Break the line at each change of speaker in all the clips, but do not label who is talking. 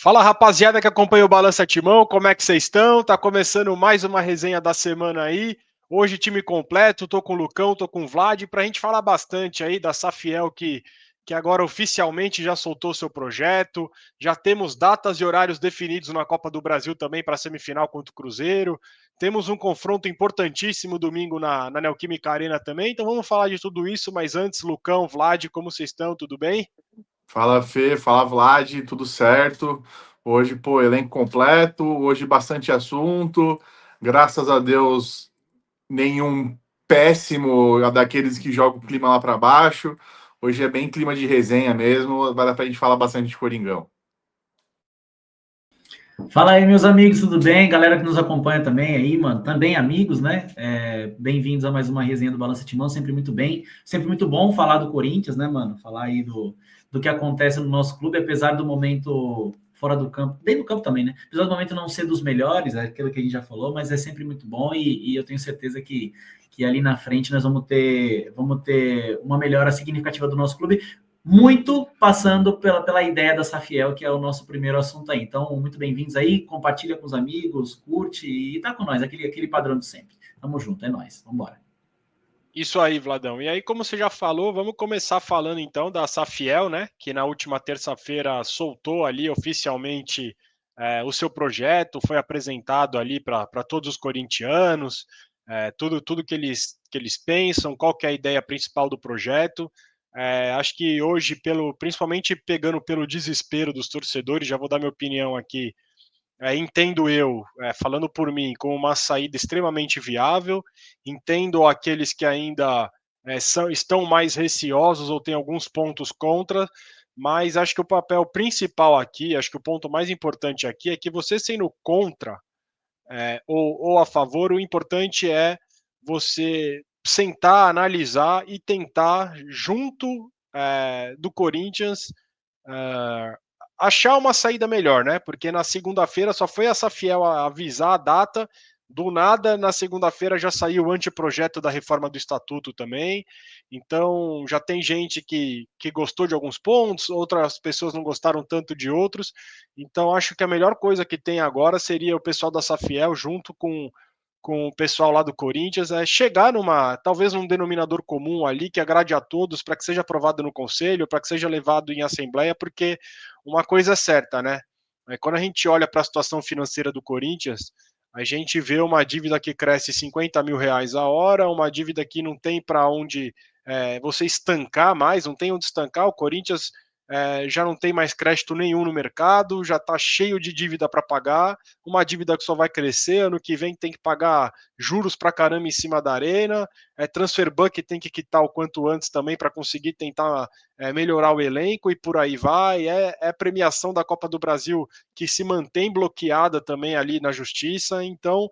Fala, rapaziada que acompanha o Balança Timão, como é que vocês estão? Tá começando mais uma resenha da semana aí. Hoje time completo, tô com o Lucão, tô com o Vlad, pra gente falar bastante aí da Safiel que agora oficialmente já soltou seu projeto. Já temos datas e horários definidos na Copa do Brasil também para a semifinal contra o Cruzeiro. Temos um confronto importantíssimo domingo na Neoquímica Arena também. Então vamos falar de tudo isso, mas antes, Lucão, Vlad, como vocês estão? Tudo bem?
Fala Fê, fala Vlad, tudo certo? Hoje, pô, elenco completo, hoje bastante assunto. Graças a Deus, nenhum péssimo daqueles que jogam o clima lá para baixo. Hoje é bem clima de resenha mesmo, vai dar pra gente falar bastante de Coringão.
Fala aí, meus amigos, tudo bem? Galera que nos acompanha também aí, mano, também amigos, né? Bem-vindos a mais uma resenha do Balança Timão, sempre muito bem, sempre muito bom falar do Corinthians, né, mano? Falar aí do que acontece no nosso clube, apesar do momento fora do campo, dentro do campo também, né? Apesar do momento não ser dos melhores, é aquilo que a gente já falou, mas é sempre muito bom e eu tenho certeza que ali na frente nós vamos ter uma melhora significativa do nosso clube, muito passando pela ideia da Safiel, que é o nosso primeiro assunto aí. Então, muito bem-vindos aí, compartilha com os amigos, curte e tá com nós, aquele padrão de sempre. Tamo junto, é nóis, vambora.
Isso aí, Vladão. E aí, como você já falou, vamos começar falando então da Safiel, né? Que na última terça-feira soltou ali oficialmente o seu projeto, foi apresentado ali para todos os corintianos, tudo que eles pensam, qual que é a ideia principal do projeto. Acho que hoje, principalmente pegando pelo desespero dos torcedores, já vou dar minha opinião aqui. Entendo eu, falando por mim, como uma saída extremamente viável. Entendo aqueles que ainda estão mais receosos ou têm alguns pontos contra, mas acho que o papel principal aqui, acho que o ponto mais importante aqui é que você sendo contra ou a favor, o importante é você sentar, analisar e tentar, junto do Corinthians, uh, achar uma saída melhor, né? Porque na segunda-feira só foi essa Fiel avisar a data, do nada, na segunda-feira já saiu o anteprojeto da reforma do estatuto também. Então já tem gente que gostou de alguns pontos, outras pessoas não gostaram tanto de outros. Então acho que a melhor coisa que tem agora seria o pessoal da Safiel junto com o pessoal lá do Corinthians, chegar talvez num denominador comum ali que agrade a todos para que seja aprovado no conselho, para que seja levado em assembleia, porque uma coisa é certa, né? Quando a gente olha para a situação financeira do Corinthians, a gente vê uma dívida que cresce R$ 50.000 a hora, uma dívida que não tem para onde você estancar mais, não tem onde estancar. O Corinthians já não tem mais crédito nenhum no mercado, já está cheio de dívida para pagar, uma dívida que só vai crescer, ano que vem tem que pagar juros para caramba em cima da arena, transfer ban que tem que quitar o quanto antes também para conseguir tentar melhorar o elenco e por aí vai, premiação da Copa do Brasil que se mantém bloqueada também ali na justiça, então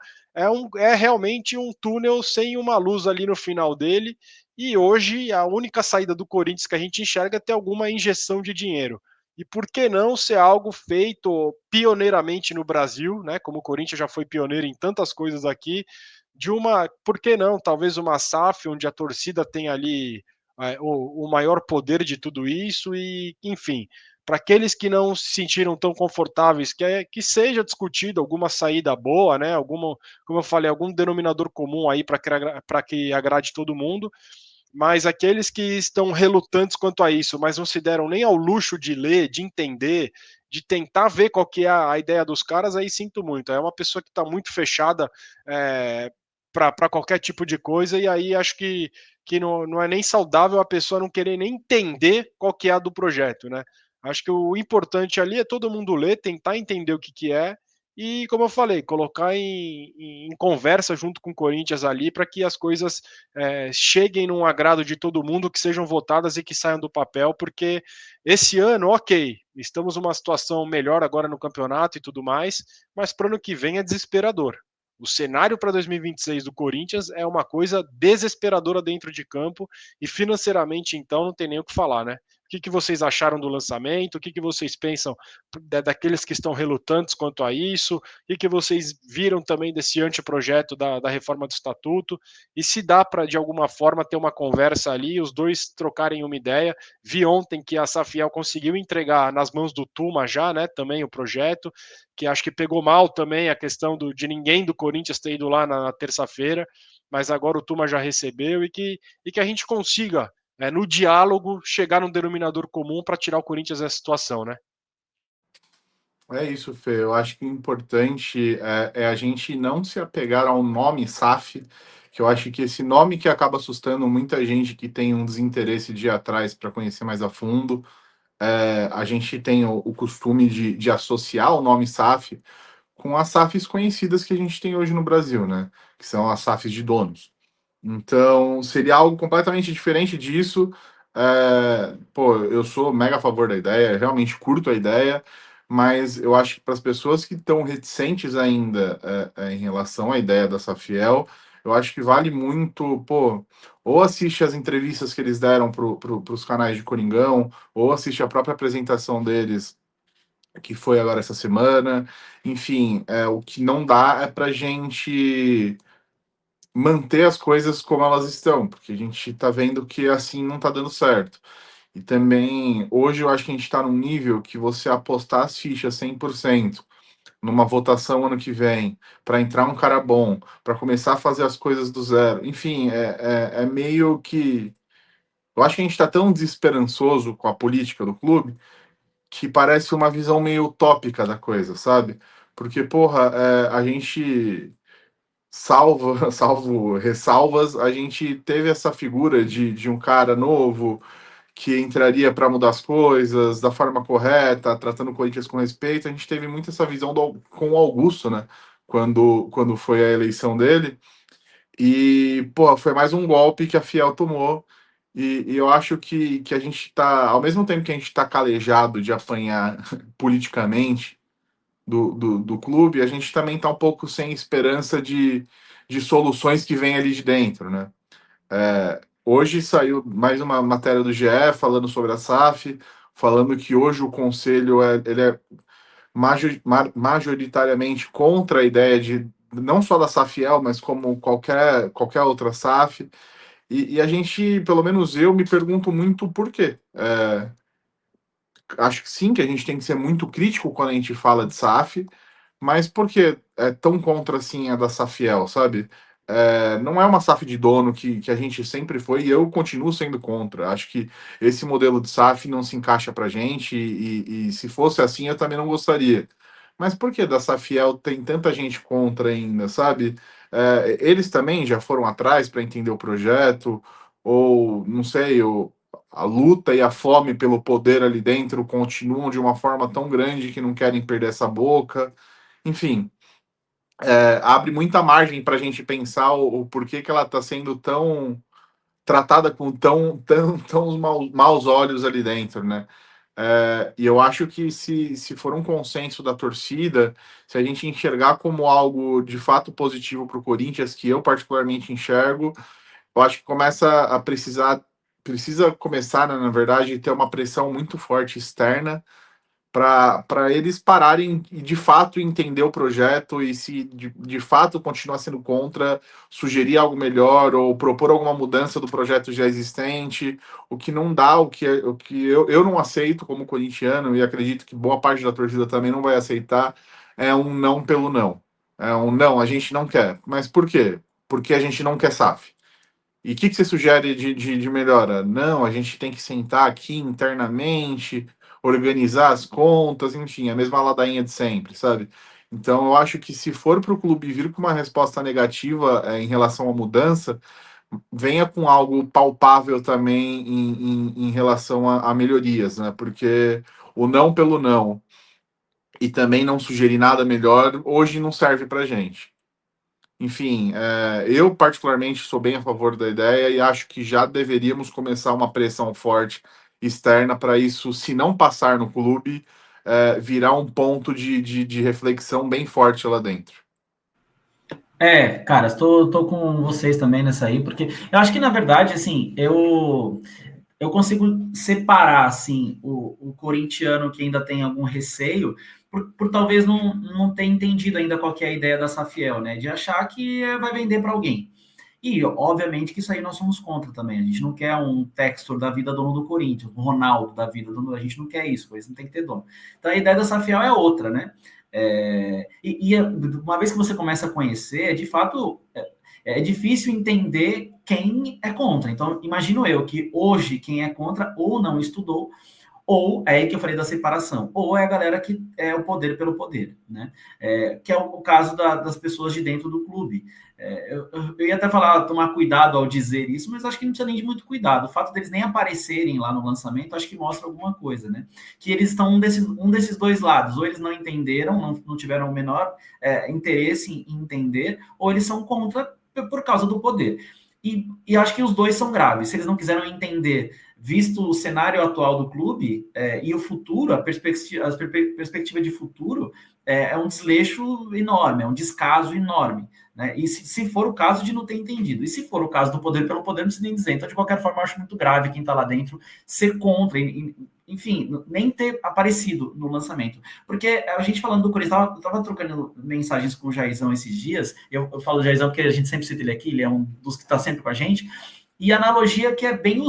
é realmente um túnel sem uma luz ali no final dele, e hoje a única saída do Corinthians que a gente enxerga é ter alguma injeção de dinheiro. E por que não ser algo feito pioneiramente no Brasil, né? Como o Corinthians já foi pioneiro em tantas coisas aqui, por que não, talvez uma SAF, onde a torcida tem ali o maior poder de tudo isso, e, enfim, para aqueles que não se sentiram tão confortáveis, que seja discutido alguma saída boa, né? Como eu falei, algum denominador comum aí para que agrade todo mundo, mas aqueles que estão relutantes quanto a isso, mas não se deram nem ao luxo de ler, de entender, de tentar ver qual que é a ideia dos caras, aí sinto muito. É uma pessoa que está muito fechada para qualquer tipo de coisa, e aí acho que não é nem saudável a pessoa não querer nem entender qual que é a do projeto, né? Acho que o importante ali é todo mundo ler, tentar entender o que é, e, como eu falei, colocar em conversa junto com o Corinthians ali para que as coisas cheguem num agrado de todo mundo, que sejam votadas e que saiam do papel, porque esse ano, ok, estamos numa situação melhor agora no campeonato e tudo mais, mas para o ano que vem é desesperador. O cenário para 2026 do Corinthians é uma coisa desesperadora dentro de campo e financeiramente, então, não tem nem o que falar, né? que vocês acharam do lançamento, o que vocês pensam daqueles que estão relutantes quanto a isso, o que vocês viram também desse anteprojeto da reforma do estatuto, e se dá para, de alguma forma, ter uma conversa ali, os dois trocarem uma ideia. Vi ontem que a Safiel conseguiu entregar nas mãos do Tuma já, né, também o projeto, que acho que pegou mal também a questão de ninguém do Corinthians ter ido lá na terça-feira, mas agora o Tuma já recebeu, e que a gente consiga, no diálogo, chegar num denominador comum para tirar o Corinthians dessa situação, né?
É isso, Fê. Eu acho que o importante é a gente não se apegar ao nome SAF, que eu acho que esse nome que acaba assustando muita gente que tem um desinteresse de ir atrás para conhecer mais a fundo. A gente tem o costume de associar o nome SAF com as SAFs conhecidas que a gente tem hoje no Brasil, né? Que são as SAFs de donos. Então, seria algo completamente diferente disso. Pô, eu sou mega a favor da ideia, realmente curto a ideia, mas eu acho que para as pessoas que estão reticentes ainda em relação à ideia da Safiel, eu acho que vale muito, pô, ou assiste as entrevistas que eles deram para os canais de Coringão, ou assiste a própria apresentação deles, que foi agora essa semana. Enfim, o que não dá é para gente manter as coisas como elas estão, porque a gente está vendo que assim não está dando certo. E também, hoje eu acho que a gente está num nível que você apostar as fichas 100% numa votação ano que vem, para entrar um cara bom, para começar a fazer as coisas do zero, enfim, é meio que. Eu acho que a gente está tão desesperançoso com a política do clube que parece uma visão meio utópica da coisa, sabe? Porque, porra, a gente salvo ressalvas, a gente teve essa figura de um cara novo que entraria para mudar as coisas da forma correta, tratando o Corinthians com respeito. A gente teve muito essa visão com o Augusto, né? Quando foi a eleição dele. E, pô, foi mais um golpe que a Fiel tomou. E eu acho que a gente está, ao mesmo tempo que a gente está calejado de apanhar politicamente do clube, a gente também está um pouco sem esperança de soluções que vêm ali de dentro, né? Hoje saiu mais uma matéria do GE falando sobre a SAF, falando que hoje o conselho ele é majoritariamente contra a ideia de não só da Safiel, mas como qualquer outra SAF. E a gente, pelo menos eu, me pergunto muito por quê. Acho que sim, que a gente tem que ser muito crítico quando a gente fala de SAF, mas por que é tão contra assim a da Safiel, sabe? Não é uma SAF de dono que a gente sempre foi e eu continuo sendo contra. Acho que esse modelo de SAF não se encaixa pra gente e se fosse assim eu também não gostaria. Mas por que da Safiel tem tanta gente contra ainda, sabe? Eles também já foram atrás para entender o projeto, ou não sei, a luta e a fome pelo poder ali dentro continuam de uma forma tão grande que não querem perder essa boca. Enfim, abre muita margem para a gente pensar o porquê que ela está sendo tão tratada com tão maus olhos ali dentro, né? E eu acho que se for um consenso da torcida, se a gente enxergar como algo de fato positivo para o Corinthians, que eu particularmente enxergo, eu acho que precisa começar, né, na verdade, ter uma pressão muito forte externa para eles pararem e de fato entender o projeto e se de fato continuar sendo contra, sugerir algo melhor ou propor alguma mudança do projeto já existente, o que não dá, o que eu não aceito como corintiano e acredito que boa parte da torcida também não vai aceitar, é um não pelo não. É um não, a gente não quer. Mas por quê? Porque a gente não quer SAF. E o que você sugere de melhora? Não, a gente tem que sentar aqui internamente, organizar as contas, enfim, a mesma ladainha de sempre, sabe? Então, eu acho que se for para o clube vir com uma resposta negativa em relação à mudança, venha com algo palpável também em relação a melhorias, né? Porque o não pelo não e também não sugerir nada melhor, hoje não serve para gente. Enfim, eu particularmente sou bem a favor da ideia e acho que já deveríamos começar uma pressão forte externa para isso, se não passar no clube, virar um ponto de reflexão bem forte lá dentro.
Cara, estou com vocês também nessa aí, porque eu acho que, na verdade, assim, eu consigo separar, assim, o corintiano que ainda tem algum receio, por talvez não ter entendido ainda qual que é a ideia da Safiel, né? De achar que vai vender para alguém. E, obviamente, que isso aí nós somos contra também. A gente não quer um Textor da vida dono do Corinthians, um Ronaldo da vida dono. A gente não quer isso, pois não tem que ter dono. Então, a ideia da Safiel é outra, né? Uma vez que você começa a conhecer, de fato, é difícil entender quem é contra. Então, imagino eu que hoje quem é contra ou não estudou, ou é aí que eu falei da separação, ou é a galera que é o poder pelo poder, né? Que é o caso das pessoas de dentro do clube. Eu ia até falar, tomar cuidado ao dizer isso, mas acho que não precisa nem de muito cuidado. O fato deles nem aparecerem lá no lançamento, acho que mostra alguma coisa, né? Que eles estão um desses dois lados, ou eles não entenderam, não tiveram o menor interesse em entender, ou eles são contra por causa do poder. E acho que os dois são graves. Se eles não quiseram entender, visto o cenário atual do clube e o futuro, a perspectiva de futuro, é um desleixo enorme, é um descaso enorme. Né? E se for o caso de não ter entendido. E se for o caso do poder pelo poder, não precisa nem dizer. Então, de qualquer forma, eu acho muito grave quem está lá dentro ser contra, enfim, nem ter aparecido no lançamento. Porque a gente falando do Corinthians, eu estava trocando mensagens com o Jairzão esses dias, eu falo Jairzão porque a gente sempre cita ele aqui, ele é um dos que está sempre com a gente, e a analogia que é bem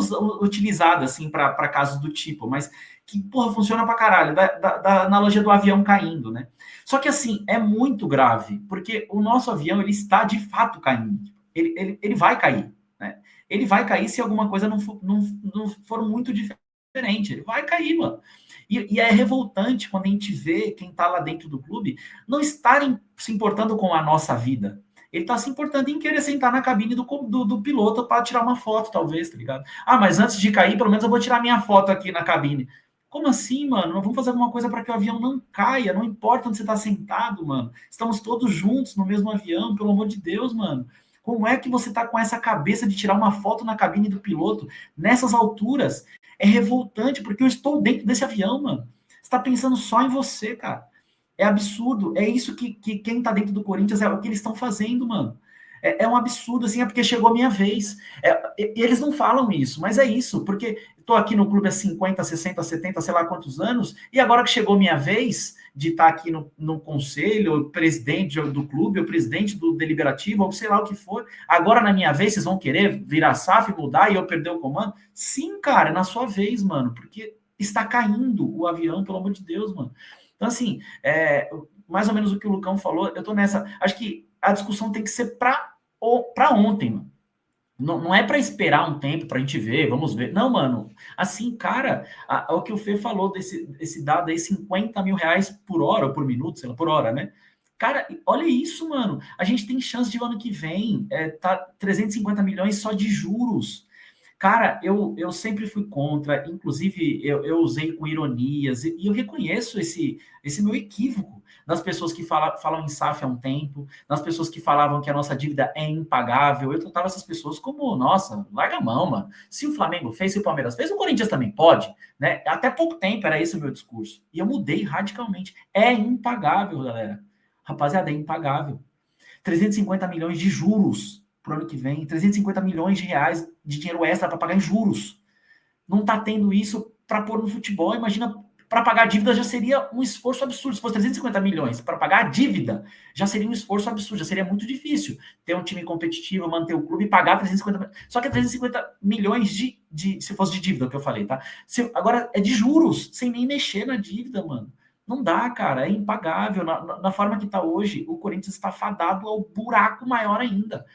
utilizada, assim, para casos do tipo, mas que, porra, funciona pra caralho, da analogia do avião caindo, né? Só que, assim, é muito grave, porque o nosso avião, ele está, de fato, caindo. Ele vai cair, né? Ele vai cair se alguma coisa não for muito diferente. Ele vai cair, mano. E é revoltante quando a gente vê quem tá lá dentro do clube não estarem se importando com a nossa vida. Ele tá se importando em querer sentar na cabine do piloto para tirar uma foto, talvez, tá ligado? Ah, mas antes de cair, pelo menos eu vou tirar minha foto aqui na cabine. Como assim, mano? Nós vamos fazer alguma coisa para que o avião não caia, não importa onde você tá sentado, mano. Estamos todos juntos no mesmo avião, pelo amor de Deus, mano. Como é que você tá com essa cabeça de tirar uma foto na cabine do piloto nessas alturas? É revoltante, porque eu estou dentro desse avião, mano. Você tá pensando só em você, cara. É absurdo. É isso que quem tá dentro do Corinthians é o que eles estão fazendo, mano. É um absurdo, assim, é porque chegou a minha vez. Eles não falam isso, mas é isso, porque estou aqui no clube há 50, 60, 70, sei lá quantos anos, e agora que chegou a minha vez de estar aqui no conselho, presidente do clube, ou presidente do deliberativo, ou sei lá o que for, agora na minha vez vocês vão querer virar SAF, mudar e eu perder o comando? Sim, cara, é na sua vez, mano, porque está caindo o avião, pelo amor de Deus, mano. Então, assim, mais ou menos o que o Lucão falou, eu tô nessa. Acho que a discussão tem que ser para ontem, mano. Não é para esperar um tempo para a gente ver, vamos ver. Não, mano. Assim, cara, o que o Fê falou desse dado aí, 50 mil reais por hora ou por minuto, sei lá, por hora, né? Cara, olha isso, mano. A gente tem chance de ano que vem tá 350 milhões só de juros. Cara, eu sempre fui contra, inclusive eu usei com ironias, e eu reconheço esse meu equívoco das pessoas que falam em SAF há um tempo, das pessoas que falavam que a nossa dívida é impagável. Eu tratava essas pessoas como, nossa, larga a mão, mano. Se o Flamengo fez, se o Palmeiras fez, o Corinthians também pode, né? Até pouco tempo era esse o meu discurso. E eu mudei radicalmente. É impagável, galera. Rapaziada, é impagável. 350 milhões de juros para o ano que vem, 350 milhões de reais de dinheiro extra para pagar em juros. Não está tendo isso para pôr no futebol. Imagina, para pagar a dívida já seria um esforço absurdo. Se fosse 350 milhões para pagar a dívida, já seria um esforço absurdo, já seria muito difícil ter um time competitivo, manter o clube e pagar 350 milhões. Só que é 350 milhões se fosse de dívida, o que eu falei, tá? Agora é de juros, sem nem mexer na dívida, mano. Não dá, cara, é impagável. Na forma que está hoje, o Corinthians está fadado ao buraco maior ainda.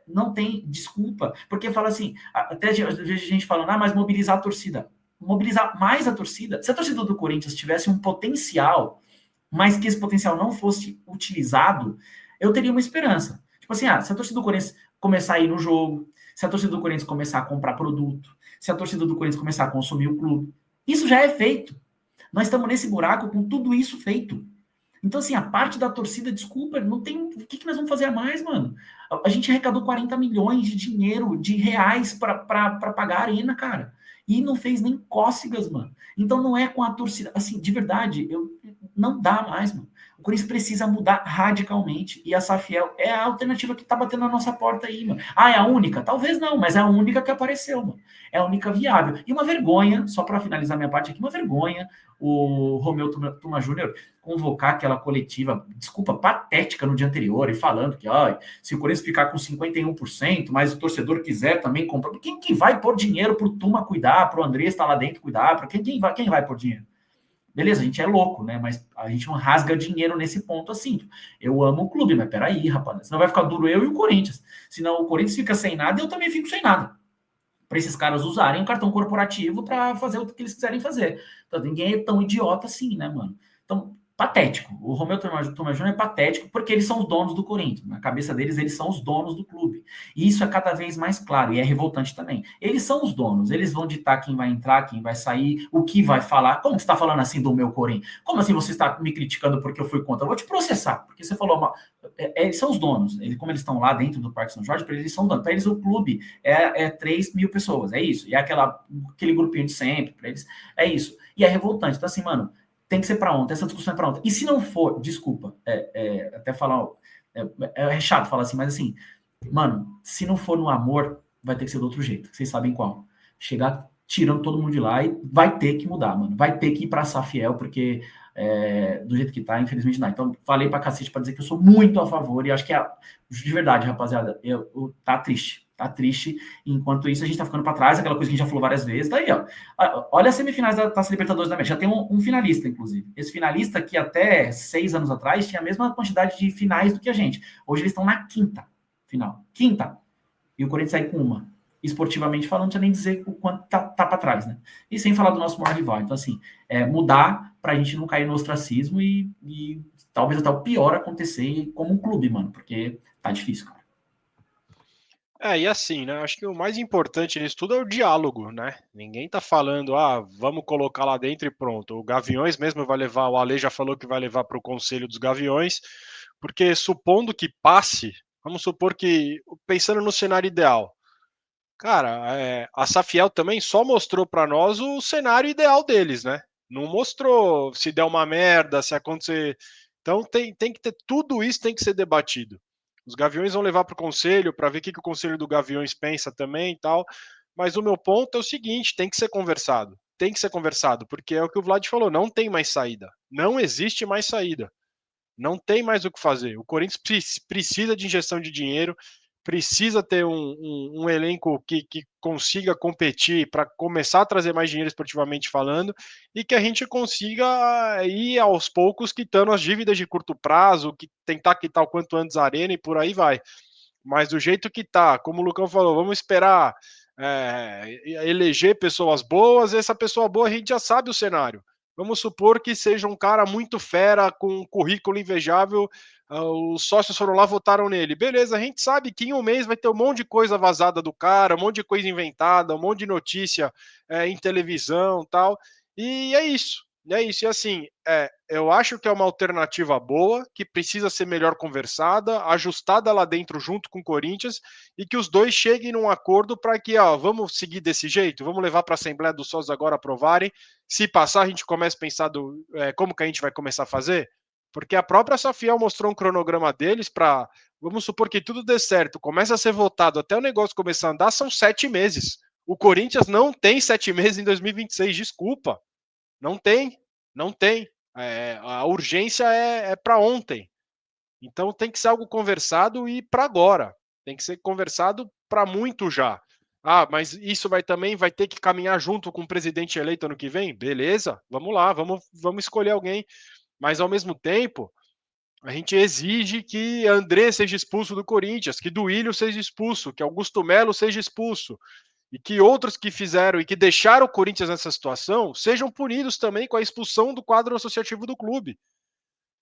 Não tem desculpa, porque fala assim, até às vezes a gente falando, mas mobilizar a torcida. Mobilizar mais a torcida. Se a torcida do Corinthians tivesse um potencial, mas que esse potencial não fosse utilizado, eu teria uma esperança. Tipo assim, se a torcida do Corinthians começar a ir no jogo, se a torcida do Corinthians começar a comprar produto, se a torcida do Corinthians começar a consumir o clube, isso já é feito. Nós estamos nesse buraco com tudo isso feito. Então, assim, a parte da torcida, desculpa, não tem. O que nós vamos fazer a mais, mano? A gente arrecadou 40 milhões de dinheiro, de reais para pagar a arena, cara. E não fez nem cócegas, mano. Então não é com a torcida. Assim, de verdade, Não dá mais, mano. O Corinthians precisa mudar radicalmente. E a Safiel é a alternativa que tá batendo na nossa porta aí, mano. Ah, é a única? Talvez não, mas é a única que apareceu, mano. É a única viável. E uma vergonha, só para finalizar minha parte aqui, uma vergonha o Romeu Tuma Júnior convocar aquela coletiva, desculpa, patética no dia anterior e falando que se o Corinthians ficar com 51%, mas o torcedor quiser também comprar, quem que vai pôr dinheiro pro Tuma cuidar, pro André estar lá dentro cuidar, para quem vai pôr dinheiro? Beleza, a gente é louco, né? Mas a gente não rasga dinheiro nesse ponto assim. Eu amo o clube, mas peraí, rapaz. Senão vai ficar duro eu e o Corinthians. Senão o Corinthians fica sem nada e eu também fico sem nada. Para esses caras usarem o cartão corporativo para fazer o que eles quiserem fazer. Então ninguém é tão idiota assim, né, mano? Então, patético. O Romeu Tuma Júnior é patético porque eles são os donos do Corinthians. Na cabeça deles, eles são os donos do clube. E isso é cada vez mais claro e é revoltante também. Eles são os donos, eles vão ditar quem vai entrar, quem vai sair, o que vai falar. Como você está falando assim do meu Corinthians? Como assim você está me criticando porque eu fui contra? Eu vou te processar, porque você falou mal. Eles são os donos. Como eles estão lá dentro do Parque São Jorge, para eles são donos. Para eles o clube é 3 mil pessoas, é isso. E é aquele grupinho de sempre, para eles é isso. E é revoltante. Então assim, mano, tem que ser para ontem, essa discussão é para ontem. E se não for, desculpa, até falar, é chato falar assim, mas assim, mano, se não for no amor, vai ter que ser do outro jeito, vocês sabem qual. Chegar tirando todo mundo de lá e vai ter que mudar, mano. Vai ter que ir pra Safiel, porque do jeito que tá, infelizmente não. Então, falei pra cacete pra dizer que eu sou muito a favor e acho que de verdade, rapaziada, tá triste. Tá triste. Enquanto isso, a gente tá ficando pra trás, aquela coisa que a gente já falou várias vezes. Daí, ó. Olha as semifinais da Taça Libertadores da América. Já tem um finalista, inclusive. Esse finalista que até 6 anos atrás tinha a mesma quantidade de finais do que a gente. Hoje eles estão na quinta final. Quinta. E o Corinthians sai com uma. Esportivamente falando, não precisa nem dizer o quanto tá para trás, né? E sem falar do nosso maior rival. Então, assim, mudar pra gente não cair no ostracismo e talvez até o pior acontecer como um clube, mano, porque tá difícil, cara.
E assim, né? Acho que o mais importante nisso tudo é o diálogo, né? Ninguém tá falando, vamos colocar lá dentro e pronto. O Gaviões mesmo vai levar, o Ale já falou que vai levar para o Conselho dos Gaviões, porque supondo que passe, vamos supor que, pensando no cenário ideal, cara, a Safiel também só mostrou para nós o cenário ideal deles, né? Não mostrou se der uma merda, se acontecer. Então tem que ter, tudo isso tem que ser debatido. Os Gaviões vão levar para o conselho para ver o que o conselho do Gaviões pensa também e tal. Mas o meu ponto é o seguinte: tem que ser conversado. Tem que ser conversado, porque é o que o Vlad falou: não tem mais saída. Não existe mais saída. Não tem mais o que fazer. O Corinthians precisa de injeção de dinheiro, precisa ter um elenco que consiga competir para começar a trazer mais dinheiro esportivamente falando e que a gente consiga ir aos poucos quitando as dívidas de curto prazo, que tentar quitar o quanto antes a arena e por aí vai. Mas do jeito que tá, como o Lucão falou, vamos esperar eleger pessoas boas, essa pessoa boa a gente já sabe o cenário. Vamos supor que seja um cara muito fera, com um currículo invejável, os sócios foram lá, votaram nele. Beleza, a gente sabe que em um mês vai ter um monte de coisa vazada do cara, um monte de coisa inventada, um monte de notícia em televisão e tal. E é isso. É isso. E assim, eu acho que é uma alternativa boa, que precisa ser melhor conversada, ajustada lá dentro junto com o Corinthians, e que os dois cheguem num acordo para que, vamos seguir desse jeito, vamos levar para a Assembleia dos Sócios agora aprovarem. Se passar, a gente começa a pensar como que a gente vai começar a fazer. Porque a própria Safiel mostrou um cronograma deles para, vamos supor que tudo dê certo, começa a ser votado até o negócio começar a andar, são 7 meses. O Corinthians não tem 7 meses em 2026, desculpa. Não tem, não tem. A urgência é para ontem. Então tem que ser algo conversado e para agora. Tem que ser conversado para muito já. Mas isso também vai ter que caminhar junto com o presidente eleito ano que vem? Beleza, vamos lá, vamos escolher alguém. Mas ao mesmo tempo, a gente exige que André seja expulso do Corinthians, que Duílio seja expulso, que Augusto Melo seja expulso, e que outros que fizeram e que deixaram o Corinthians nessa situação sejam punidos também com a expulsão do quadro associativo do clube.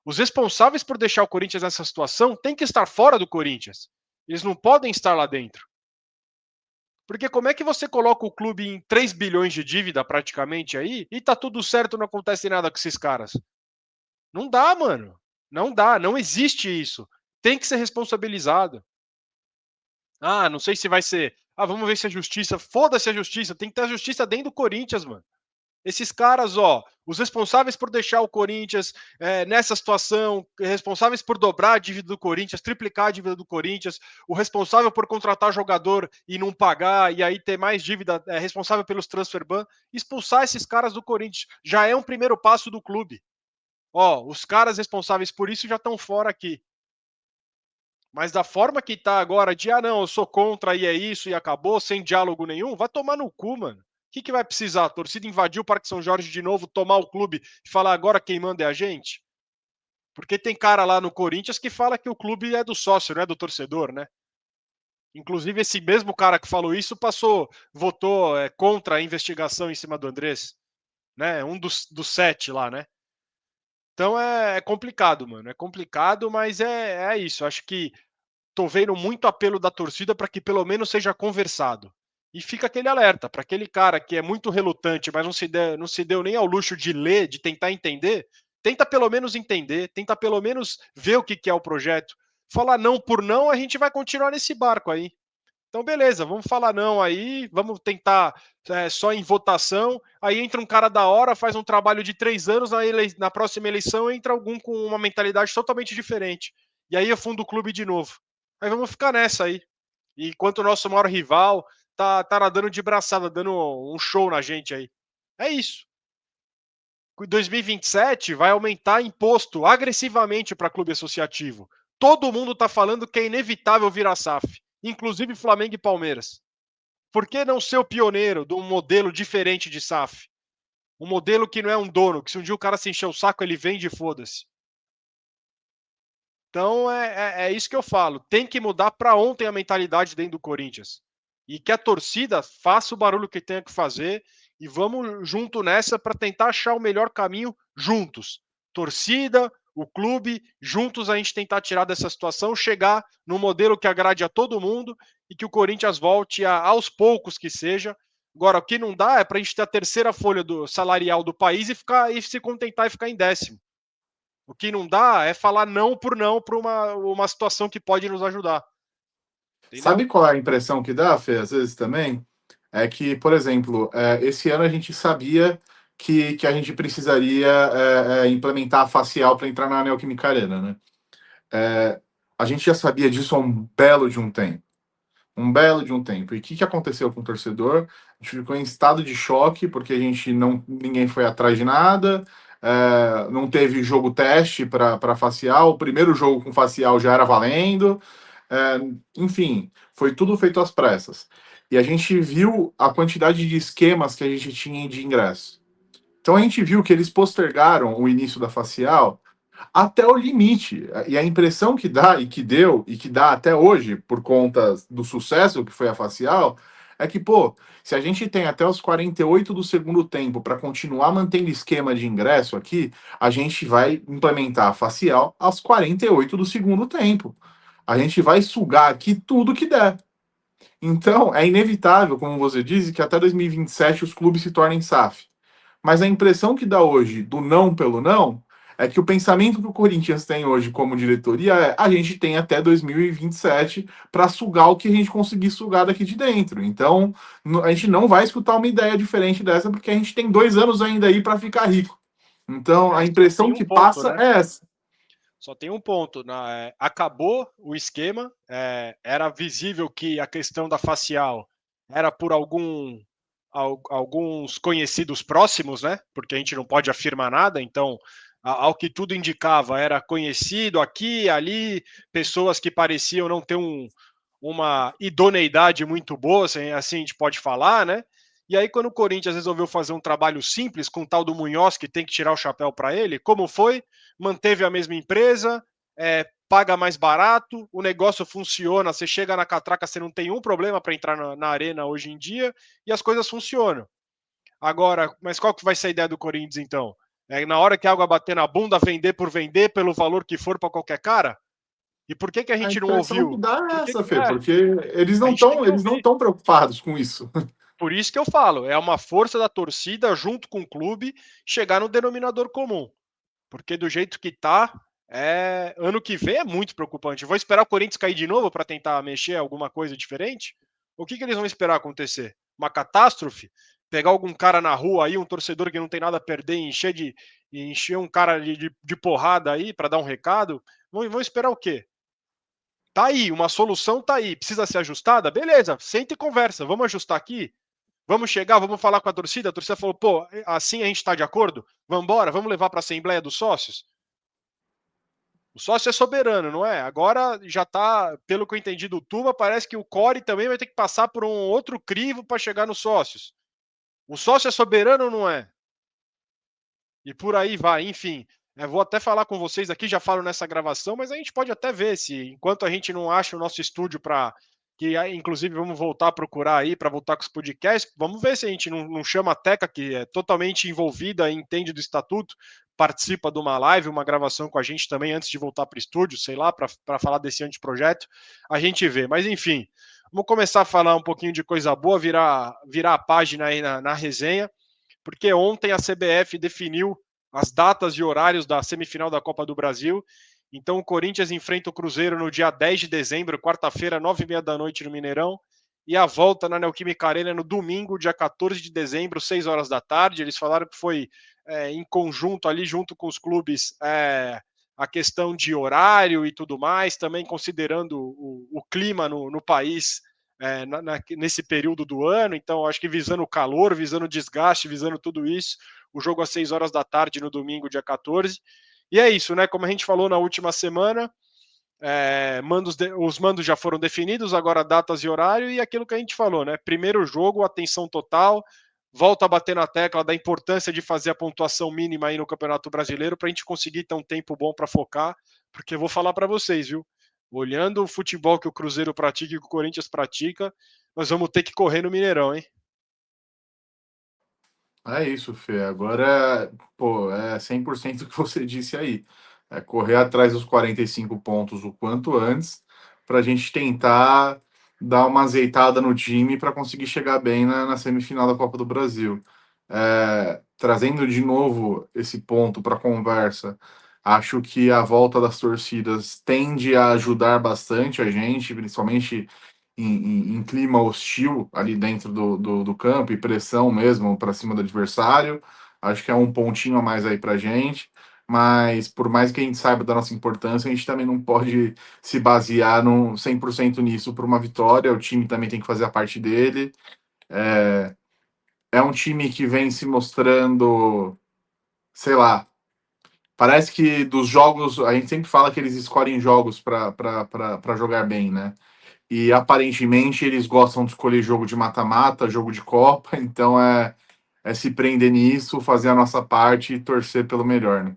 Os responsáveis por deixar o Corinthians nessa situação têm que estar fora do Corinthians. Eles não podem estar lá dentro. Porque como é que você coloca o clube em 3 bilhões de dívida praticamente aí e tá tudo certo, não acontece nada com esses caras? Não dá, mano. Não dá, não existe isso. Tem que ser responsabilizado. Não sei se vai ser. Vamos ver se a justiça. Foda-se a justiça. Tem que ter a justiça dentro do Corinthians, mano. Esses caras, ó, os responsáveis por deixar o Corinthians nessa situação, responsáveis por dobrar a dívida do Corinthians, triplicar a dívida do Corinthians, o responsável por contratar jogador e não pagar, e aí ter mais dívida, responsável pelos transfer ban, expulsar esses caras do Corinthians. Já é um primeiro passo do clube. Ó, os caras responsáveis por isso já estão fora aqui. Mas da forma que tá agora, de não, eu sou contra e é isso e acabou, sem diálogo nenhum, vai tomar no cu, mano. O que vai precisar? A torcida invadir o Parque São Jorge de novo, tomar o clube e falar agora quem manda é a gente? Porque tem cara lá no Corinthians que fala que o clube é do sócio, não é do torcedor, né? Inclusive, esse mesmo cara que falou isso votou contra a investigação em cima do Andrés, né? Um dos 7 lá, né? Então é complicado, mano. É complicado, mas é isso. Acho que tô vendo muito apelo da torcida para que pelo menos seja conversado. E fica aquele alerta para aquele cara que é muito relutante, mas não se deu nem ao luxo de ler, de tentar entender. Tenta pelo menos entender, tenta pelo menos ver o que é o projeto. Falar não por não, a gente vai continuar nesse barco aí. Então, beleza, vamos falar não aí, vamos tentar só em votação. Aí entra um cara da hora, faz um trabalho de 3 anos, na próxima eleição entra algum com uma mentalidade totalmente diferente. E aí afunda o clube de novo. Aí vamos ficar nessa aí. E enquanto o nosso maior rival tá nadando de braçada, dando um show na gente aí. É isso. Em 2027 vai aumentar imposto agressivamente para clube associativo. Todo mundo está falando que é inevitável virar SAF, inclusive Flamengo e Palmeiras. Por que não ser o pioneiro de um modelo diferente de SAF? Um modelo que não é um dono, que se um dia o cara se encher o saco, ele vende e foda-se. Então é isso que eu falo. Tem que mudar para ontem a mentalidade dentro do Corinthians. E que a torcida faça o barulho que tenha que fazer e vamos junto nessa para tentar achar o melhor caminho juntos. Torcida, o clube, juntos a gente tentar tirar dessa situação, chegar num modelo que agrade a todo mundo e que o Corinthians volte aos poucos que seja. Agora, o que não dá é para a gente ter a terceira folha salarial do país e se contentar e ficar em 10º. O que não dá é falar não para uma situação que pode nos ajudar. Entendeu?
Sabe qual é a impressão que dá, Fê, às vezes também? É que, por exemplo, esse ano a gente sabia que a gente precisaria implementar a facial para entrar na Neoquímica Arena, né? A gente já sabia disso há um belo de um tempo. Um belo de um tempo. E o que aconteceu com o torcedor? A gente ficou em estado de choque, porque ninguém foi atrás de nada, não teve jogo teste para facial, o primeiro jogo com facial já era valendo, enfim, foi tudo feito às pressas. E a gente viu a quantidade de esquemas que a gente tinha de ingresso. Então a gente viu que eles postergaram o início da facial até o limite. E a impressão que dá, e que deu, e que dá até hoje, por conta do sucesso que foi a facial, é que, pô, se a gente tem até os 48 do segundo tempo para continuar mantendo esquema de ingresso aqui, a gente vai implementar a facial aos 48 do segundo tempo. A gente vai sugar aqui tudo que der. Então, é inevitável, como você disse, que até 2027 os clubes se tornem SAF. Mas a impressão que dá hoje do não pelo não é que o pensamento que o Corinthians tem hoje como diretoria é a gente tem até 2027 para sugar o que a gente conseguir sugar daqui de dentro. Então, a gente não vai escutar uma ideia diferente dessa porque a gente tem 2 anos ainda aí para ficar rico. Então, a impressão que passa é essa.
Só tem um ponto. Acabou o esquema. Era visível que a questão da facial era por alguns conhecidos próximos, né? Porque a gente não pode afirmar nada. Então, ao que tudo indicava, era conhecido aqui, ali, pessoas que pareciam não ter uma idoneidade muito boa, assim a gente pode falar, né? E aí, quando o Corinthians resolveu fazer um trabalho simples com o tal do Munhoz, que tem que tirar o chapéu para ele, como foi? Manteve a mesma empresa, paga mais barato, o negócio funciona, você chega na catraca, você não tem um problema para entrar na arena hoje em dia, e as coisas funcionam. Agora, mas qual que vai ser a ideia do Corinthians, então? Na hora que a água bater na bunda, vender por vender, pelo valor que for para qualquer cara? E por que a
A
gente não
impressão que
ouviu?
dá é
Por
essa, Fê, porque eles
a
não
gente tem
estão
que
eles não
ouvir.
estão preocupados com isso.
Por isso que eu falo, é uma força da torcida junto com o clube chegar no denominador comum. Porque do jeito que tá, ano que vem é muito preocupante. Vou esperar o Corinthians cair de novo para tentar mexer alguma coisa diferente? O que eles vão esperar acontecer? Uma catástrofe? pegar algum cara na rua aí, um torcedor que não tem nada a perder, e encher um cara de porrada aí para dar um recado, vão esperar o quê? Tá aí, uma solução tá aí, precisa ser ajustada? Beleza, senta e conversa, vamos ajustar aqui? Vamos chegar, vamos falar com a torcida falou, pô, assim a gente tá de acordo? Vamos embora, vamos levar para a Assembleia dos Sócios? O sócio é soberano, não é? Agora já tá, pelo que eu entendi do Tuba, parece que o Core também vai ter que passar por um outro crivo para chegar nos sócios. O sócio é soberano ou não é? E por aí vai, enfim. Vou até falar com vocês aqui, já falo nessa gravação, mas a gente pode até ver se, enquanto a gente não acha o nosso estúdio para que inclusive vamos voltar a procurar aí para voltar com os podcasts, vamos ver se a gente não chama a Teca, que é totalmente envolvida e entende do estatuto, participa de uma live, uma gravação com a gente também antes de voltar para o estúdio, sei lá, para falar desse anteprojeto, a gente vê. Mas enfim, vamos começar a falar um pouquinho de coisa boa, virar a página aí na resenha, porque ontem a CBF definiu as datas e horários da semifinal da Copa do Brasil. Então o Corinthians enfrenta o Cruzeiro no dia 10 de dezembro, quarta-feira, 9h30 da noite no Mineirão, e a volta na Neoquímica Arena no domingo, dia 14 de dezembro, 6 horas da tarde. Eles falaram que foi em conjunto ali, junto com os clubes, a questão de horário e tudo mais, também considerando o clima no país nesse período do ano. Então acho que visando o calor, visando o desgaste, visando tudo isso, o jogo às 6 horas da tarde no domingo, dia 14. E é isso, né? Como a gente falou na última semana, os mandos já foram definidos, agora datas e horário, e aquilo que a gente falou, né? Primeiro jogo, atenção total, volta a bater na tecla da importância de fazer a pontuação mínima aí no Campeonato Brasileiro para a gente conseguir ter um tempo bom para focar, porque eu vou falar para vocês, viu? Olhando o futebol que o Cruzeiro pratica e que o Corinthians pratica, nós vamos ter que correr no Mineirão, hein?
É isso, Fê. Agora, pô, é 100% o que você disse aí. É correr atrás dos 45 pontos o quanto antes, para a gente tentar dar uma azeitada no time para conseguir chegar bem na semifinal da Copa do Brasil. Trazendo de novo esse ponto para a conversa, acho que a volta das torcidas tende a ajudar bastante a gente, principalmente em clima hostil ali dentro do campo e pressão mesmo para cima do adversário. Acho que é um pontinho a mais aí para gente. Mas por mais que a gente saiba da nossa importância, a gente também não pode se basear no 100% nisso para uma vitória. O time também tem que fazer a parte dele. É um time que vem se mostrando, sei lá, parece que dos jogos, a gente sempre fala que eles escolhem jogos para jogar bem, né? E aparentemente eles gostam de escolher jogo de mata-mata, jogo de Copa, então é se prender nisso, fazer a nossa parte e torcer pelo melhor, né?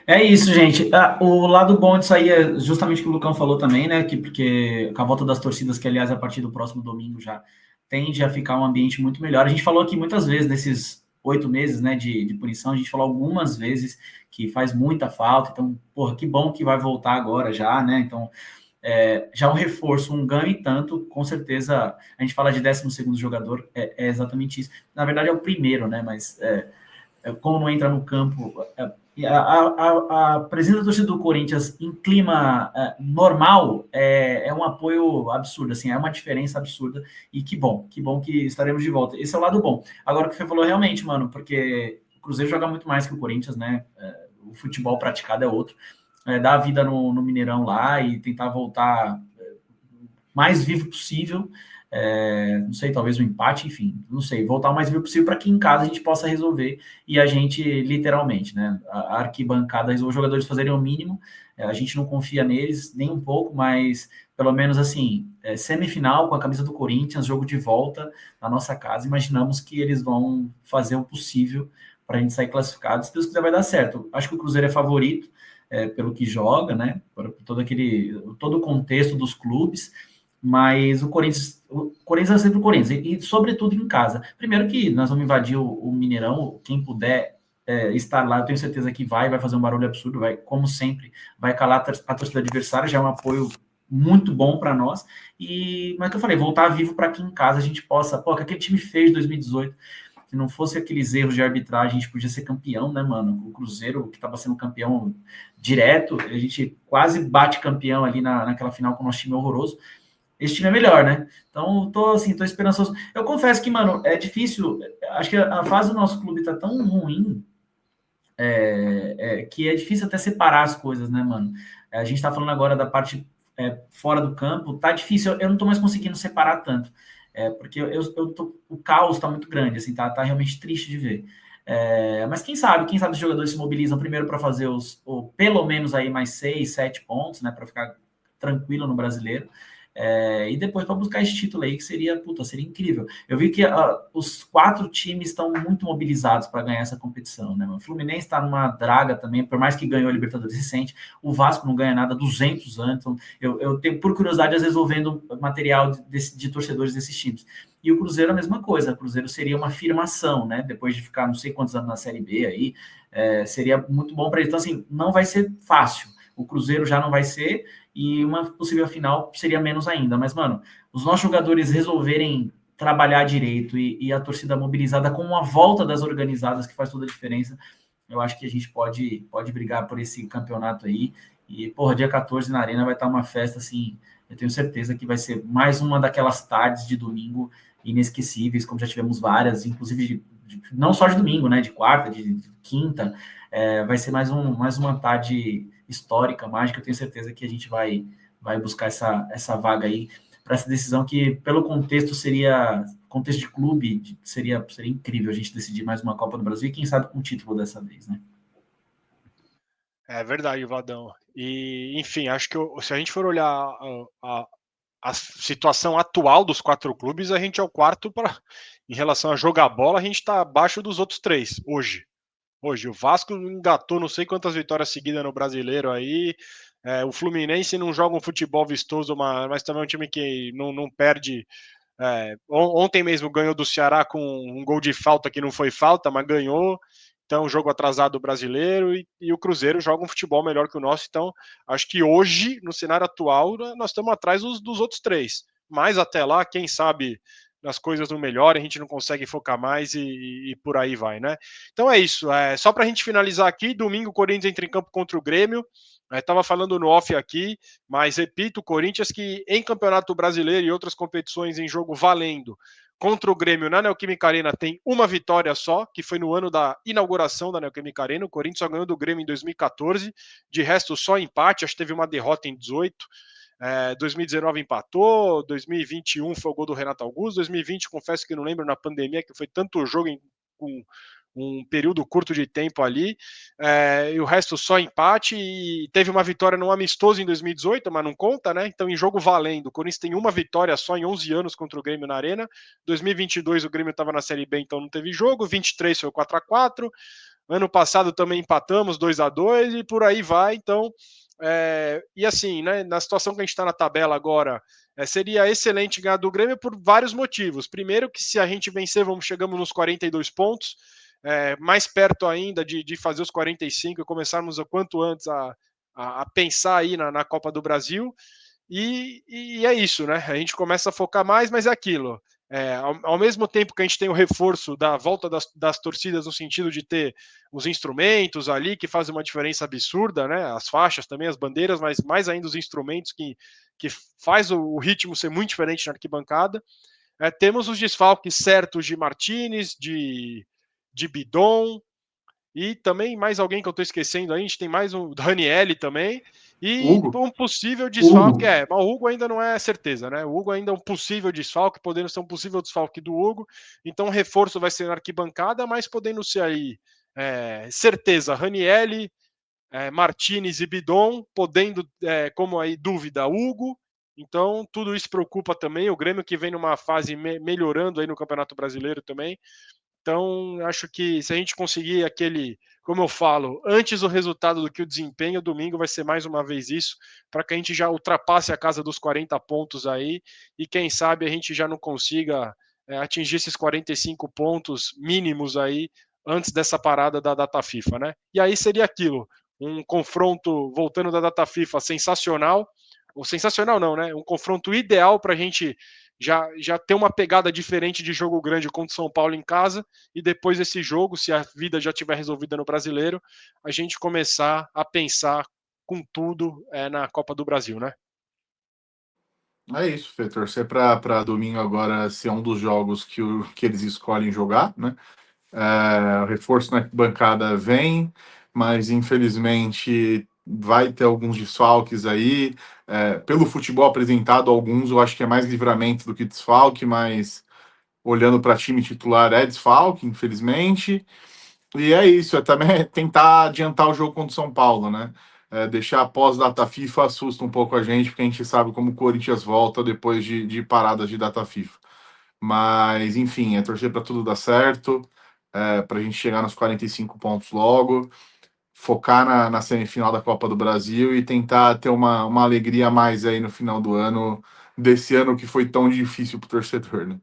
É isso, gente. O lado bom disso aí é justamente o que o Lucão falou também, né? Porque com a volta das torcidas, que aliás a partir do próximo domingo já tende a ficar um ambiente muito melhor. A gente falou aqui muitas vezes nesses 8 meses, né, de punição, a gente falou algumas vezes que faz muita falta. Então, porra, que bom que vai voltar agora já, né? Então, já um reforço, um ganho e tanto, com certeza. A gente fala de 12º jogador, é exatamente isso. Na verdade, é o primeiro, né? Mas como não entra no campo. A presença da torcida do Corinthians em clima normal é um apoio absurdo, assim, é uma diferença absurda, e que bom que estaremos de volta. Esse é o lado bom. Agora, o que você falou realmente, mano, porque o Cruzeiro joga muito mais que o Corinthians, né? O futebol praticado é outro. Dar a vida no Mineirão lá e tentar voltar mais vivo possível. Não sei, talvez um empate, enfim, não sei, voltar o mais vivo possível para que em casa a gente possa resolver, e a gente, literalmente, né, a arquibancada, os jogadores fazerem o mínimo. A gente não confia neles nem um pouco, mas pelo menos assim, semifinal com a camisa do Corinthians, jogo de volta na nossa casa, imaginamos que eles vão fazer o possível para a gente sair classificado. Se Deus quiser, vai dar certo. Acho que o Cruzeiro é favorito, pelo que joga, né, por todo o contexto dos clubes, mas o Corinthians é sempre o Corinthians, e sobretudo em casa. Primeiro que nós vamos invadir o Mineirão, quem puder estar lá, eu tenho certeza que vai fazer um barulho absurdo, como sempre, vai calar a torcida adversária, já é um apoio muito bom para nós, mas que eu falei, voltar vivo para que em casa a gente possa, que aquele time fez em 2018, se não fosse aqueles erros de arbitragem, a gente podia ser campeão, né, mano? O Cruzeiro, que estava sendo campeão direto, a gente quase bate campeão ali naquela final com o nosso time horroroso. esse time é melhor, né? Então, tô esperançoso. Eu confesso que, mano, é difícil. Acho que a fase do nosso clube tá tão ruim que é difícil até separar as coisas, né, mano? A gente tá falando agora da parte fora do campo, tá difícil. Eu não tô mais conseguindo separar tanto. Porque o caos tá muito grande, assim, tá realmente triste de ver. Mas quem sabe os jogadores se mobilizam primeiro para fazer pelo menos aí mais 6, 7 pontos, né, para ficar tranquilo no brasileiro. E depois para buscar esse título aí, que seria incrível. Eu vi que os 4 times estão muito mobilizados para ganhar essa competição, né? O Fluminense está numa draga também, por mais que ganhou a Libertadores recente, o Vasco não ganha nada há 200 anos. Então eu tenho, por curiosidade, às vezes vou vendo material de torcedores desses times. E o Cruzeiro a mesma coisa. O Cruzeiro seria uma afirmação, né? Depois de ficar não sei quantos anos na Série B aí, seria muito bom para eles. Então, assim, não vai ser fácil. O Cruzeiro já não vai ser, e uma possível final seria menos ainda. Mas, mano, os nossos jogadores resolverem trabalhar direito e a torcida mobilizada com a volta das organizadas, que faz toda a diferença, eu acho que a gente pode brigar por esse campeonato aí. E, porra, dia 14 na Arena vai estar uma festa, assim, eu tenho certeza que vai ser mais uma daquelas tardes de domingo inesquecíveis, como já tivemos várias, inclusive não só de domingo, né, de quarta, de quinta, vai ser mais uma tarde histórica, mágica. Eu tenho certeza que a gente vai buscar essa vaga aí para essa decisão que, pelo contexto de clube, seria incrível a gente decidir mais uma Copa do Brasil e quem sabe com o título dessa vez, né?
É verdade, Vadão. E, enfim, acho que se a gente for olhar a situação atual dos 4 clubes, a gente é o quarto em relação a jogar bola, a gente está abaixo dos outros 3 hoje. Hoje, o Vasco engatou não sei quantas vitórias seguidas no Brasileiro aí. O Fluminense não joga um futebol vistoso, mas também é um time que não perde. Ontem mesmo ganhou do Ceará com um gol de falta que não foi falta, mas ganhou. Então, jogo atrasado brasileiro e o Cruzeiro joga um futebol melhor que o nosso. Então, acho que hoje, no cenário atual, nós estamos atrás dos outros 3. Mas até lá, quem sabe as coisas não melhoram, a gente não consegue focar mais e por aí vai, né? Então é isso. Só para a gente finalizar aqui, domingo o Corinthians entra em campo contra o Grêmio. Estava falando no off aqui, mas repito, o Corinthians que em Campeonato Brasileiro e outras competições em jogo valendo contra o Grêmio na Neoquímica Arena tem uma vitória só, que foi no ano da inauguração da Neoquímica Arena. O Corinthians só ganhou do Grêmio em 2014, de resto só empate, acho que teve uma derrota em 18. 2019 empatou, 2021 foi o gol do Renato Augusto, 2020 confesso que não lembro na pandemia, que foi tanto jogo com um período curto de tempo ali, e o resto só empate, e teve uma vitória no amistoso em 2018, mas não conta, né? Então, em jogo valendo, o Corinthians tem uma vitória só em 11 anos contra o Grêmio na Arena. 2022 o Grêmio estava na Série B, então não teve jogo. 23 foi 4-4. Ano passado também empatamos 2-2 e por aí vai. Então, e assim, né, na situação que a gente está na tabela agora, seria excelente ganhar do Grêmio por vários motivos. Primeiro, que se a gente vencer, chegamos nos 42 pontos, mais perto ainda de fazer os 45 e começarmos o quanto antes a pensar aí na Copa do Brasil. E é isso, né? A gente começa a focar mais, mas é aquilo. Ao mesmo tempo que a gente tem o reforço da volta das torcidas, no sentido de ter os instrumentos ali que fazem uma diferença absurda, né? As faixas também, as bandeiras, mas mais ainda os instrumentos que faz o ritmo ser muito diferente na arquibancada. Temos os desfalques certos de Martinez, de Bidon, e também mais alguém que eu estou esquecendo aí, a gente tem mais um Ranieri também, e
Hugo.
um possível desfalque,
Hugo.
mas o Hugo ainda não é certeza, né? O Hugo ainda é um possível desfalque, podendo ser um possível desfalque do Hugo, então o reforço vai ser na arquibancada, mas podendo ser aí, certeza, Ranieri, Martinez e Bidon, podendo, como aí, dúvida, Hugo. Então, tudo isso preocupa também. O Grêmio que vem numa fase melhorando aí no Campeonato Brasileiro também. Então, acho que se a gente conseguir como eu falo, antes o resultado do que o desempenho, domingo vai ser mais uma vez isso, para que a gente já ultrapasse a casa dos 40 pontos aí, e quem sabe a gente já não consiga atingir esses 45 pontos mínimos aí, antes dessa parada da data FIFA, né? E aí seria aquilo, um confronto, voltando da data FIFA, sensacional, ou sensacional não, né? Um confronto ideal para a gente já ter uma pegada diferente de jogo grande contra o São Paulo em casa, e depois desse jogo, se a vida já tiver resolvida no Brasileiro, a gente começar a pensar com tudo na Copa do Brasil, né?
É isso, Fê. Torcer para domingo agora ser um dos jogos que eles escolhem jogar, né? O reforço na bancada vem, mas infelizmente vai ter alguns desfalques aí. Pelo futebol apresentado, alguns eu acho que é mais livramento do que desfalque, mas olhando para time titular é desfalque, infelizmente. E é isso, é também tentar adiantar o jogo contra o São Paulo, né? Deixar após data FIFA assusta um pouco a gente, porque a gente sabe como o Corinthians volta depois de paradas de data FIFA. Mas, enfim, é torcer para tudo dar certo, para a gente chegar nos 45 pontos logo, focar na semifinal da Copa do Brasil e tentar ter uma alegria a mais aí no final do ano, desse ano que foi tão difícil para o torcedor, né?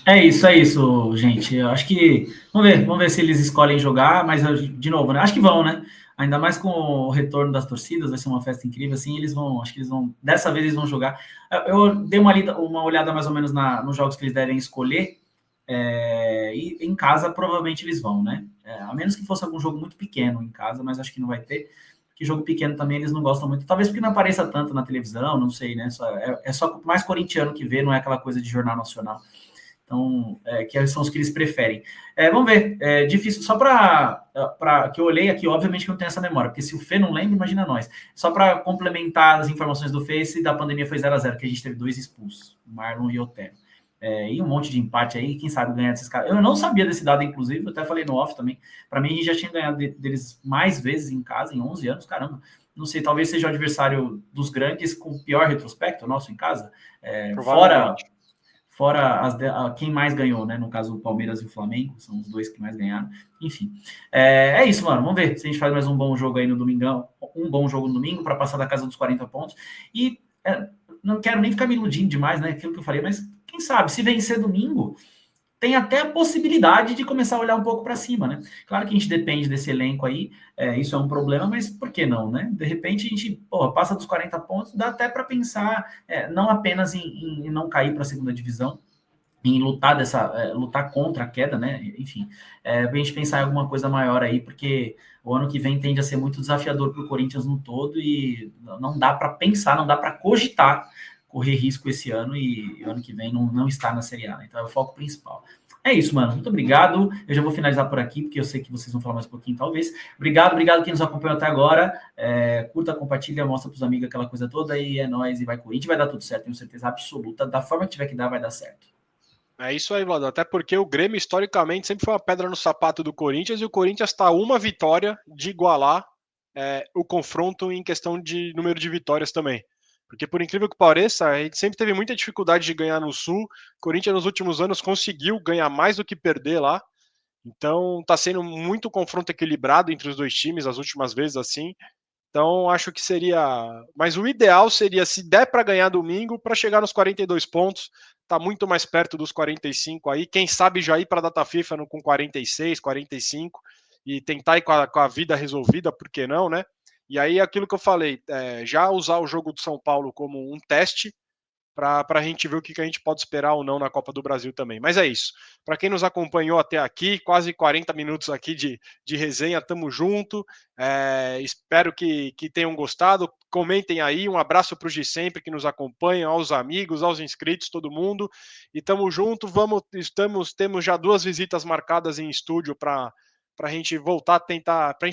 É isso, gente. Eu acho que. Vamos ver se eles escolhem jogar, mas de novo, né? Acho que vão, né? Ainda mais com o retorno das torcidas, vai ser uma festa incrível, assim, eles vão, acho que eles vão, dessa vez eles vão jogar. Eu dei uma olhada mais ou menos nos jogos que eles devem escolher, e em casa provavelmente eles vão, né? A menos que fosse algum jogo muito pequeno em casa, mas acho que não vai ter, que jogo pequeno também eles não gostam muito, talvez porque não apareça tanto na televisão, não sei, né? É só mais corintiano que vê, não é aquela coisa de jornal nacional. Então, que são os que eles preferem. Vamos ver, é difícil, só para que eu olhei aqui, obviamente que não tem essa memória, porque se o Fê não lembra, imagina nós. Só para complementar as informações do Face, da pandemia foi 0-0, que a gente teve 2 expulsos, Marlon e Otero. E um monte de empate aí, quem sabe ganhar desses caras. Eu não sabia desse dado, inclusive, eu até falei no off também. Para mim, a gente já tinha ganhado deles mais vezes em casa, em 11 anos, caramba. Não sei, talvez seja o adversário dos grandes com pior retrospecto, nosso em casa. Fora
Provavelmente.
quem mais ganhou, né? No caso, o Palmeiras e o Flamengo, são os dois que mais ganharam. Enfim, é isso, mano. Vamos ver se a gente faz mais um bom jogo aí no domingão, um bom jogo no domingo para passar da casa dos 40 pontos. E não quero nem ficar me iludindo demais, né? Aquilo que eu falei, mas quem sabe, se vencer domingo, tem até a possibilidade de começar a olhar um pouco para cima, né? Claro que a gente depende desse elenco aí, isso é um problema, mas por que não, né? De repente a gente passa dos 40 pontos, dá até para pensar não apenas em não cair para a segunda divisão, em lutar contra a queda, né? Enfim, para a gente pensar em alguma coisa maior aí, porque o ano que vem tende a ser muito desafiador para o Corinthians no todo e não dá para pensar, não dá para cogitar correr risco esse ano e ano que vem não estar na Série A, né? Então é o foco principal. É isso, mano. Muito obrigado. Eu já vou finalizar por aqui, porque eu sei que vocês vão falar mais um pouquinho, talvez. Obrigado quem nos acompanhou até agora. Curta, compartilha, mostra para os amigos aquela coisa toda e é nóis e vai Corinthians. Vai dar tudo certo, tenho certeza absoluta. Da forma que tiver que dar, vai dar certo.
É isso aí, Vladão. Até porque o Grêmio, historicamente, sempre foi uma pedra no sapato do Corinthians e o Corinthians está uma vitória de igualar o confronto em questão de número de vitórias também. Porque, por incrível que pareça, a gente sempre teve muita dificuldade de ganhar no Sul. O Corinthians, nos últimos anos, conseguiu ganhar mais do que perder lá. Então, está sendo muito confronto equilibrado entre os dois times, as últimas vezes, assim. Então, acho que seria. Mas o ideal seria, se der para ganhar domingo, para chegar nos 42 pontos. Está muito mais perto dos 45 aí. Quem sabe já ir para a data FIFA com 46, 45 e tentar ir com a vida resolvida, por que não, né? E aí, aquilo que eu falei, já usar o jogo do São Paulo como um teste para a gente ver o que a gente pode esperar ou não na Copa do Brasil também. Mas é isso. Para quem nos acompanhou até aqui, quase 40 minutos aqui de resenha, tamo junto. Espero que tenham gostado. Comentem aí. Um abraço para os de sempre que nos acompanham, aos amigos, aos inscritos, todo mundo. E tamo junto. Temos já 2 visitas marcadas em estúdio para a gente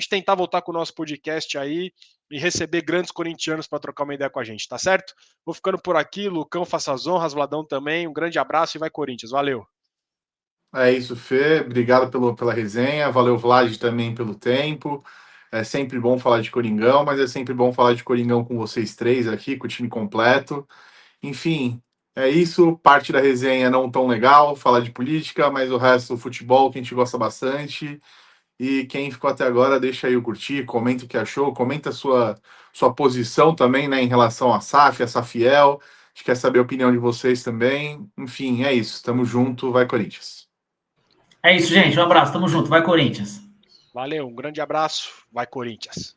tentar voltar com o nosso podcast aí e receber grandes corintianos para trocar uma ideia com a gente, tá certo? Vou ficando por aqui, Lucão, faça as honras, Vladão também. Um grande abraço e vai Corinthians. Valeu.
É isso, Fê. Obrigado pela resenha. Valeu, Vlad, também pelo tempo. É sempre bom falar de Coringão, mas é sempre bom falar de Coringão com vocês três aqui, com o time completo. Enfim, é isso. Parte da resenha não tão legal, falar de política, mas o resto, o futebol, que a gente gosta bastante. E quem ficou até agora, deixa aí o curtir, comenta o que achou, comenta a sua posição também, né, em relação à SAF, a Safiel. A gente quer saber a opinião de vocês também. Enfim, é isso. Tamo junto. Vai, Corinthians.
É isso, gente. Um abraço. Tamo junto. Vai, Corinthians.
Valeu, um grande abraço. Vai Corinthians.